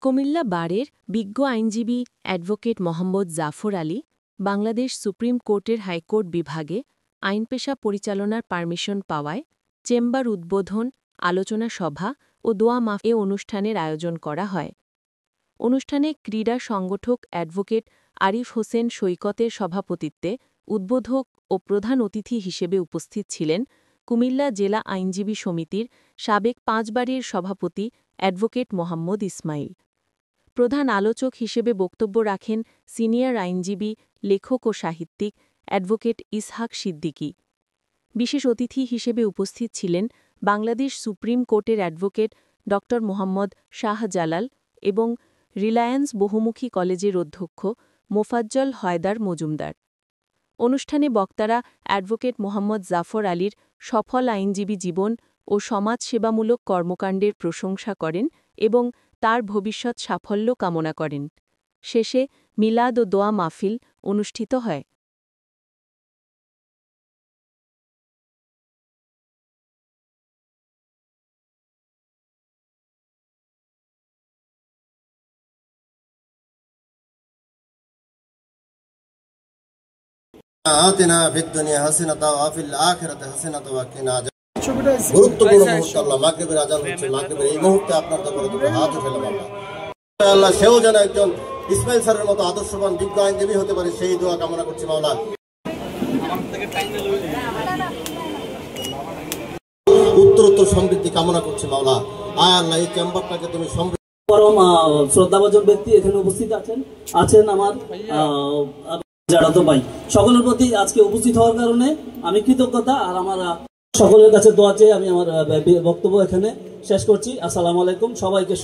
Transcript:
কুমিল্লা বারের বিজ্ঞ আইনজীবী অ্যাডভোকেট মোহাম্মদ জাফর আলী বাংলাদেশ সুপ্রিম কোর্টের হাইকোর্ট বিভাগে আইনপেশা পরিচালনার পারমিশন পাওয়ায় চেম্বার উদ্বোধন, আলোচনা সভা ও দোয়া মাহফিল অনুষ্ঠানের আয়োজন করা হয়। অনুষ্ঠানে ক্রীড়া সংগঠক অ্যাডভোকেট আরিফ হোসেন সৈকতের সভাপতিত্বে উদ্বোধক ও প্রধান অতিথি হিসেবে উপস্থিত ছিলেন কুমিল্লা জেলা আইনজীবী সমিতির সাবেক ৫ বারের সভাপতি অ্যাডভোকেট মোহাম্মদ ইসমাইল। প্রধান আলোচক হিসেবে বক্তব্য রাখেন সিনিয়র আইনজীবী, লেখক ও সাহিত্যিক অ্যাডভোকেট ইসহাক সিদ্দিকী। বিশেষ অতিথি হিসেবে উপস্থিত ছিলেন বাংলাদেশ সুপ্রিম কোর্টের অ্যাডভোকেট ড. মোহাম্মদ শাহজালাল এবং রিলায়েন্স বহুমুখী কলেজের অধ্যক্ষ মোফাজ্জল হায়দার মজুমদার। অনুষ্ঠানে বক্তারা অ্যাডভোকেট মোহাম্মদ জাফর আলীর সফল আইনজীবী জীবন ও সমাজসেবামূলক কর্মকাণ্ডের প্রশংসা করেন এবং তার ভবিষ্যৎ সাফল্য কামনা করেন। শেষে মিলাদ ও দোয়া মাহফিল অনুষ্ঠিত হয়। আতিনা ফিদ দুনিয়া হাসিনাতাও ওয়া ফিল আখিরাতি হাসিনাতাও ওয়া কিনা আযাবান। গুরুত্বপূর্ণ মুহূর্ত আল্লাহ, মাগরিবের আযান হচ্ছে, মাগরিবের এই মুহূর্তে আপনার দরবারে দুটো হাত উঠালাম আল্লাহ, সেও যেন একজন ইসমাইল স্যারের মতো আদর্শবান বিজ্ঞ আইনজীবী হতে পারে, সেই দোয়া কামনা করছি মাওলা। উত্তরোত্তর সমৃদ্ধি কামনা করছি মাওলা। আয় আল্লাহ, এই চেম্বারটাকে তুমি পরম শ্রদ্ধাভাজন ব্যক্তি এখানে উপস্থিত আছেন আমার জাড়াতো ভাই, সকলের প্রতি আজকে উপস্থিত হওয়ার কারণে আমি কৃতজ্ঞতা আর আমার সকলের কাছে দোয়া চেয়ে আমি আমার বক্তব্য এখানে শেষ করছি। আসসালামু আলাইকুম সবাইকে।